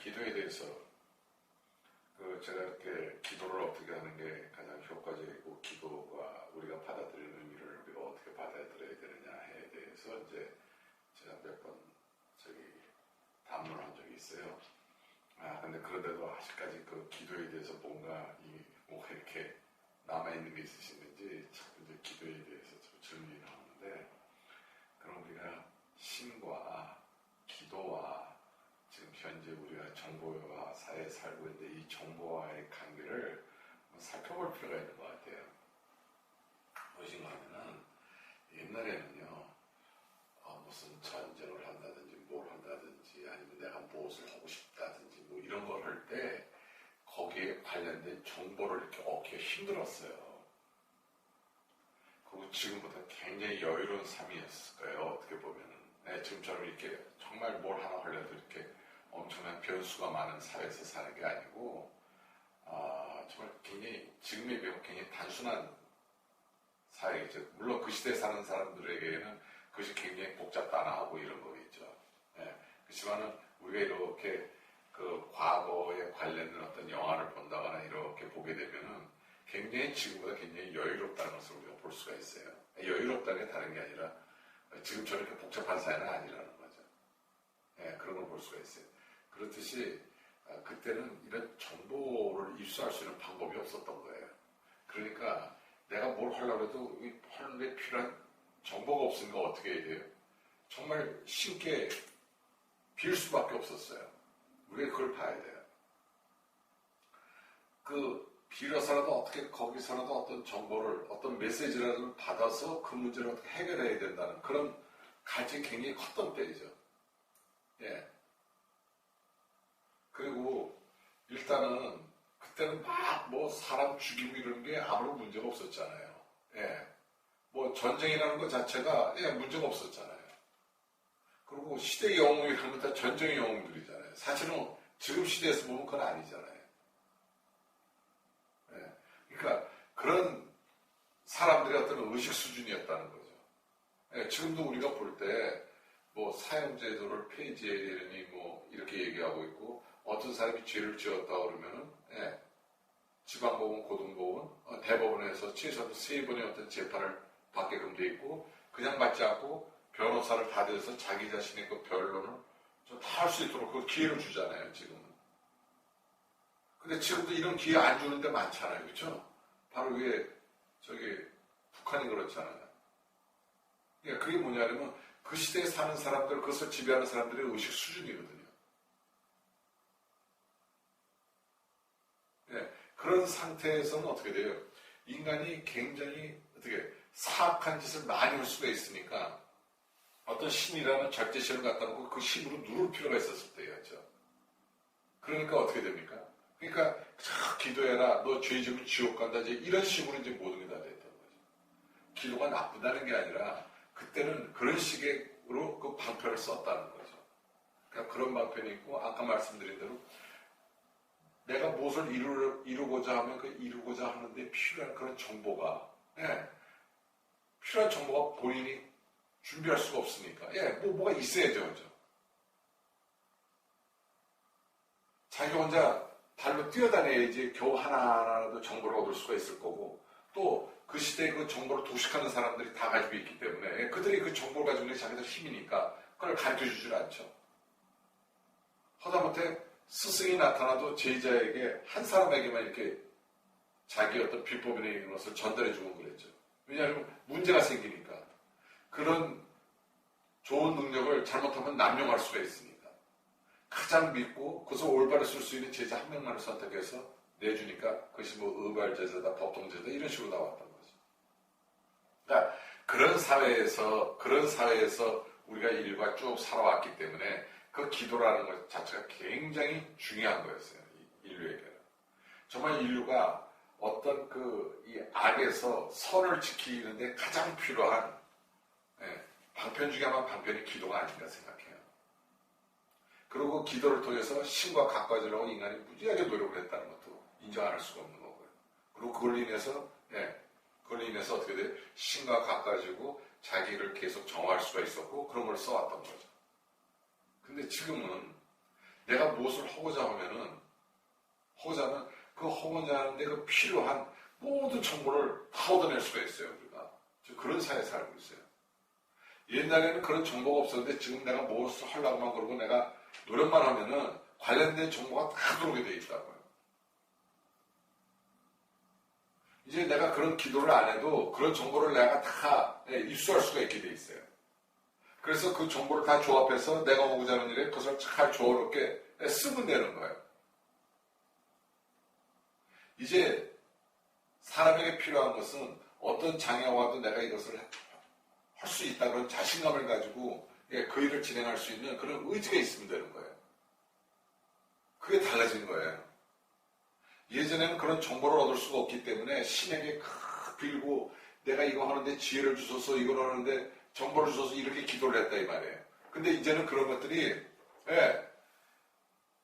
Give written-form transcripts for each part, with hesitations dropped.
기도에 대해서 제가 이렇게 기도를 어떻게 하는 게 가장 효과적이고 기도가 우리가 받아들이는 의미를 우리가 어떻게 받아들여야 되느냐에 대해서 이제 제가 몇 번 담론을 한 적이 있어요. 근데 그런데도 아직까지 그 기도에 대해서 뭔가 이렇게 남아있는 게 있으시는지 자꾸 이제 기도에 대해서 좀 질문이 나오는데, 그럼 우리가 신과 기도와 지금 현재 우리가 정보화 사회에 살고 있는데 이 정보와의 관계를 살펴볼 필요가 있는 것 같아요. 무엇인가 하면은 옛날에는요, 무슨 전쟁을 한다든지 뭘 한다든지 아니면 내가 무엇을 하고 싶다든지 뭐 이런 걸 할 때 거기에 관련된 정보를 이렇게 얻기가 힘들었어요. 그리고 지금보다 굉장히 여유로운 삶이었을 거예요. 어떻게 보면은. 지금처럼 이렇게 정말 뭘 하나 하려도 이렇게 엄청난 변수가 많은 사회에서 사는 게 아니고, 정말 굉장히 지금에 비하면 굉장히 단순한 사회이죠. 물론 그 시대에 사는 사람들에게는 그것이 굉장히 복잡다나하고 이런 거겠죠. 그렇지만은 우리가 이렇게 그 과거에 관련된 어떤 영화를 본다거나 이렇게 보게 되면은 굉장히 지금보다 굉장히 여유롭다는 것을 우리가 볼 수가 있어요. 여유롭다는 게 다른 게 아니라 지금처럼 이렇게 복잡한 사회는 아니라는 거죠. 그런 걸 볼 수가 있어요. 그렇듯이 그때는 이런 정보를 입수할 수 있는 방법이 없었던 거예요. 그러니까 내가 뭘 하려고 해도 하는데 필요한 정보가 없으니까 어떻게 해야 돼요? 정말 신께 빌 수밖에 없었어요. 우리가 그걸 봐야 돼요. 빌어서라도 어떻게 거기서라도 어떤 정보를, 어떤 메시지라도 받아서 그 문제를 어떻게 해결해야 된다는 그런 갈증이 굉장히 컸던 때이죠. 그리고 일단은 그때는 막 뭐 사람 죽이고 이런 게 아무런 문제가 없었잖아요. 뭐 전쟁이라는 것 자체가 문제가 없었잖아요. 그리고 시대의 영웅이라는 건 다 전쟁의 영웅들이잖아요. 사실은 지금 시대에서 보면 그건 아니잖아요. 그러니까 그런 사람들의 어떤 의식 수준이었다는 거죠. 지금도 우리가 볼 때 뭐 사형제도를 폐지해야 되니 뭐 이렇게 얘기하고 있고, 어떤 사람이 죄를 지었다 그러면은 지방법원, 고등법원, 대법원에서 최소한 3번의 어떤 재판을 받게끔 돼 있고, 그냥 받지 않고 변호사를 다 대서 자기 자신의 그 변론을 좀 다 할 수 있도록 그 기회를 주잖아요, 지금은. 근데 지금도 이런 기회 안 주는 데 많잖아요, 그렇죠? 바로 위에 북한이 그렇잖아요. 그게 뭐냐면 그 시대에 사는 사람들, 그것을 지배하는 사람들의 의식 수준이거든요. 그런 상태에서는 어떻게 돼요? 인간이 굉장히 사악한 짓을 많이 할 수가 있으니까 어떤 신이라는 절대신을 갖다 놓고 그 신으로 누를 필요가 있었을 때였죠. 그러니까 어떻게 됩니까? 그러니까 기도해라, 너 죄 지으면 지옥 간다, 이제 이런 식으로 이제 모든 게 다 됐던 거죠. 기도가 나쁘다는 게 아니라 그때는 그런 식으로 그 방편을 썼다는 거죠. 그러니까 그런 방편이 있고, 아까 말씀드린 대로 내가 무엇을 이루고자 하면 그 이루고자 하는데 필요한 그런 정보가, 필요한 정보가 본인이 준비할 수가 없으니까, 뭐가 있어야죠, 그죠? 자기 혼자 발로 뛰어다녀야지 겨우 하나라도 정보를 얻을 수가 있을 거고, 또 그 시대에 그 정보를 도식하는 사람들이 다 가지고 있기 때문에 그들이 그 정보를 가지고 있는 게 자기들 힘이니까 그걸 가르쳐 주질 않죠. 하다못해 스승이 나타나도 제자에게 한 사람에게만 이렇게 자기 어떤 비법이나 것을 전달해 주고 그랬죠. 왜냐하면 문제가 생기니까. 그런 좋은 능력을 잘못하면 남용할 수가 있으니까. 가장 믿고 그것을 올바로 쓸 수 있는 제자 한 명만을 선택해서 내주니까 그것이 뭐 의발제자다, 법통제자 이런 식으로 나왔던 거죠. 그러니까 그런 사회에서 우리가 인류가 쭉 살아왔기 때문에 그 기도라는 것 자체가 굉장히 중요한 거였어요. 인류에게는. 정말 인류가 어떤 이 악에서 선을 지키는데 가장 필요한 방편 중에 하나 방편이 기도가 아닌가 생각해요. 그리고 기도를 통해서 신과 가까워지려고 인간이 무지하게 노력을 했다는 것도 인정 안 할 수가 없는 거고요. 그리고 그걸로 인해서 어떻게 돼요? 신과 가까워지고 자기를 계속 정화할 수가 있었고 그런 걸 써왔던 거죠. 근데 지금은 내가 무엇을 하고자 하면 그 하고자 하는데 그 필요한 모든 정보를 다 얻어낼 수가 있어요. 우리가 그런 사회에 살고 있어요. 옛날에는 그런 정보가 없었는데 지금 내가 무엇을 하려고만 그러고 내가 노력만 하면은 관련된 정보가 다 들어오게 돼 있다고요. 이제 내가 그런 기도를 안 해도 그런 정보를 내가 다 입수할 수가 있게 돼 있어요. 그래서 그 정보를 다 조합해서 내가 하고자 하는 일에 그것을 잘 조화롭게 쓰면 되는 거예요. 이제 사람에게 필요한 것은 어떤 장애가 와도 내가 이것을 할 수 있다 그런 자신감을 가지고 그 일을 진행할 수 있는 그런 의지가 있으면 되는 거예요. 그게 달라진 거예요. 예전에는 그런 정보를 얻을 수가 없기 때문에 신에게 빌고 내가 이거 하는데 지혜를 주소서 이걸 하는데 정보를 주소서 이렇게 기도를 했다 이 말이에요. 근데 이제는 그런 것들이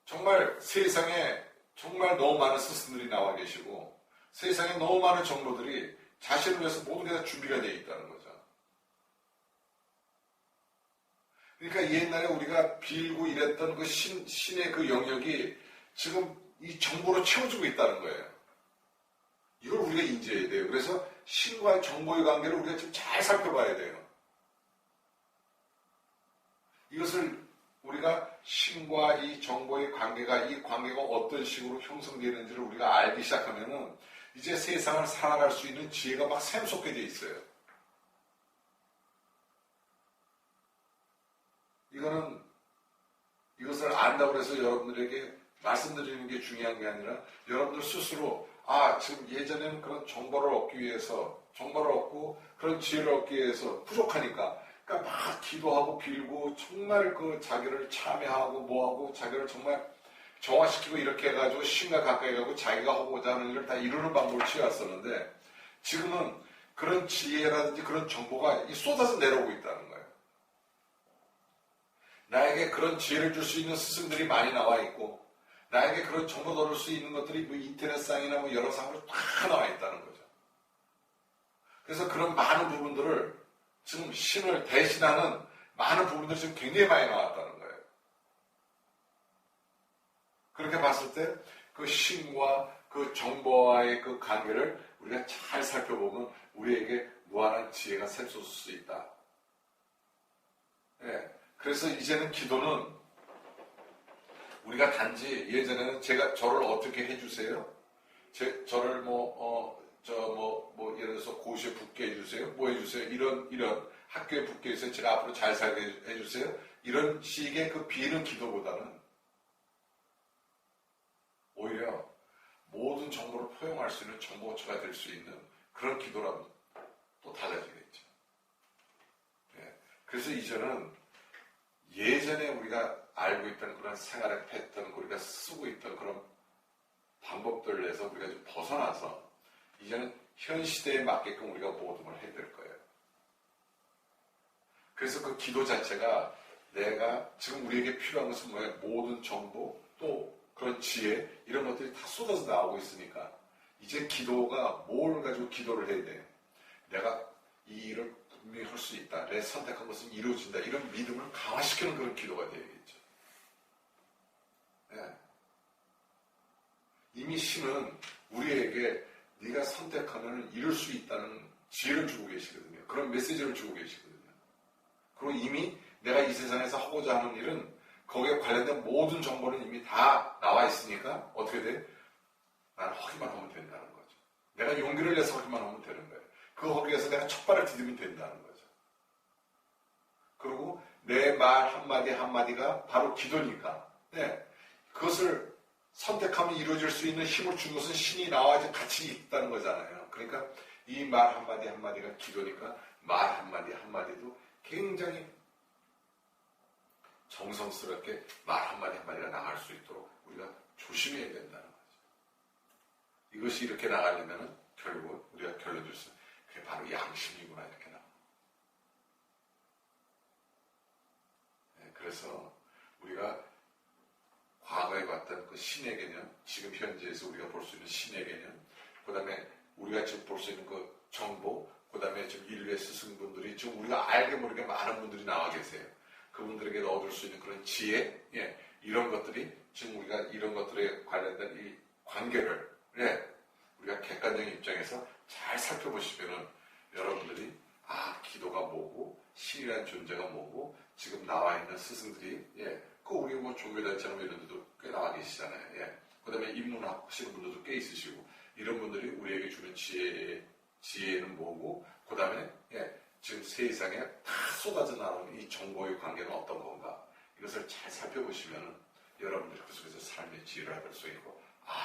정말 세상에 정말 너무 많은 스승들이 나와 계시고 세상에 너무 많은 정보들이 자신을 위해서 모든 게 다 준비가 되어 있다는 거죠. 그러니까 옛날에 우리가 빌고 이랬던 그 신의 그 영역이 지금 이 정보로 채워지고 있다는 거예요. 이걸 우리가 인지해야 돼요. 그래서 신과 정보의 관계를 우리가 지금 잘 살펴봐야 돼요. 이것을 우리가 신과 이 정보의 관계가 이 관계가 어떤 식으로 형성되는지를 우리가 알기 시작하면은 이제 세상을 살아갈 수 있는 지혜가 막 샘솟게 돼 있어요. 이것을 안다고 해서 여러분들에게 말씀드리는 게 중요한 게 아니라 여러분들 스스로 지금 예전에는 그런 정보를 얻기 위해서 정보를 얻고 그런 지혜를 얻기 위해서 부족하니까 그러니까 막 기도하고 빌고 정말 그 자기를 참여하고 뭐하고 자기를 정말 정화시키고 이렇게 해가지고 신과 가까이 가고 자기가 하고자 하는 일을 다 이루는 방법을 취했었는데 지금은 그런 지혜라든지 그런 정보가 쏟아져 내려오고 있다는 거예요. 나에게 그런 지혜를 줄 수 있는 스승들이 많이 나와 있고 나에게 그런 정보를 얻을 수 있는 것들이 뭐 인터넷상이나 뭐 여러 상으로 다 나와 있다는 거죠. 그래서 그런 많은 부분들을 지금 신을 대신하는 많은 부분들이 지금 굉장히 많이 나왔다는 거예요. 그렇게 봤을 때 그 신과 그 정보와의 그 관계를 우리가 잘 살펴보면 우리에게 무한한 지혜가 샘솟을 수 있다. 그래서 이제는 기도는 우리가 단지 예전에는 제가 저를 어떻게 해주세요? 저를 예를 들어서 고시에 붙게 해주세요? 뭐 해주세요? 이런 학교에 붙게 해주세요? 제가 앞으로 잘 살게 해주세요? 이런 식의 그 비는 기도보다는 오히려 모든 정보를 포용할 수 있는 정보처가 될 수 있는 그런 기도라면 또 달라지겠죠. 그래서 이제는 예전에 우리가 알고 있던 그런 생활의 패턴, 우리가 쓰고 있던 그런 방법들을 내서 우리가 좀 벗어나서 이제는 현 시대에 맞게끔 우리가 모든 걸 해야 될 거예요. 그래서 그 기도 자체가 내가 지금 우리에게 필요한 것은 뭐예요? 모든 정보 또 그런 지혜 이런 것들이 다 쏟아져 나오고 있으니까 이제 기도가 뭘 가지고 기도를 해야 돼요? 내가 이 일을 분명히 할 수 있다. 내 선택한 것은 이루어진다. 이런 믿음을 강화시키는 그런 기도가 되겠죠. 이미 신은 우리에게 네가 선택하면 이룰 수 있다는 지혜를 주고 계시거든요. 그런 메시지를 주고 계시거든요. 그리고 이미 내가 이 세상에서 하고자 하는 일은 거기에 관련된 모든 정보는 이미 다 나와 있으니까 어떻게 돼? 나는 하기만 하면 된다는 거죠. 내가 용기를 내서 하기만 하면 되는 거예요. 그 거기에서 내가 첫 발을 디디면 된다는 거죠. 그리고 내 말 한마디 한마디가 바로 기도니까 그것을 선택하면 이루어질 수 있는 힘을 준 것은 신이 나와 같이 있다는 거잖아요. 그러니까 이 말 한마디 한마디가 기도니까 말 한마디 한마디도 굉장히 정성스럽게 말 한마디 한마디가 나갈 수 있도록 우리가 조심해야 된다는 거죠. 이것이 이렇게 나가려면 결국 우리가 결론 줄 수 있는 그게 바로 양심이구나 이렇게 나옵니다. 그래서 우리가 과거에 봤던 그 신의 개념, 지금 현재에서 우리가 볼 수 있는 신의 개념, 그 다음에 우리가 지금 볼 수 있는 그 정보, 그 다음에 지금 인류의 스승분들이 지금 우리가 알게 모르게 많은 분들이 나와 계세요. 그분들에게 얻을 수 있는 그런 지혜, 이런 것들이 지금 우리가 이런 것들에 관련된 이 관계를 우리가 객관적인 입장에서 잘 살펴보시면은 여러분들이 기도가 뭐고 신이라는 존재가 뭐고 지금 나와 있는 스승들이 그 우리 뭐 종교단체나 이런 데도 꽤 나와 계시잖아요. 그 다음에 인문학 하시는 분들도 꽤 있으시고 이런 분들이 우리에게 주는 지혜는 뭐고 그 다음에 지금 세상에 다 쏟아져 나오는 이 정보의 관계는 어떤 건가 이것을 잘 살펴보시면 여러분들이 그 속에서 삶의 지혜를 얻을 수 있고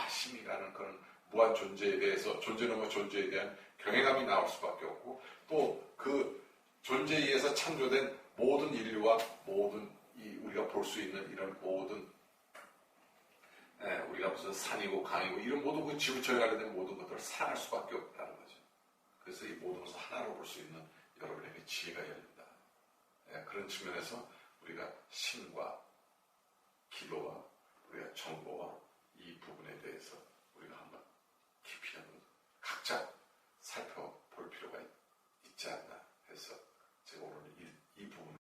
힘이라는 그런 무한 존재에 대해서 존재는 존재에 대한 경외감이 나올 수밖에 없고 또 그 존재에 의해서 창조된 모든 인류와 모든 우리가 볼 수 있는 이런 모든 우리가 무슨 산이고 강이고 이런 모든 그 지구촌에 관련된 모든 것들을 사랑할 수밖에 없다는 거죠. 그래서 이 모든 것을 하나로 볼 수 있는 여러분에게 지혜가 열린다. 그런 측면에서 우리가 신과 기도와 우리가 정보와 이 부분에 대해서 우리가 한번 깊이 한번 각자 살펴볼 필요가 있지 않나 해서 제가 오늘 이 부분을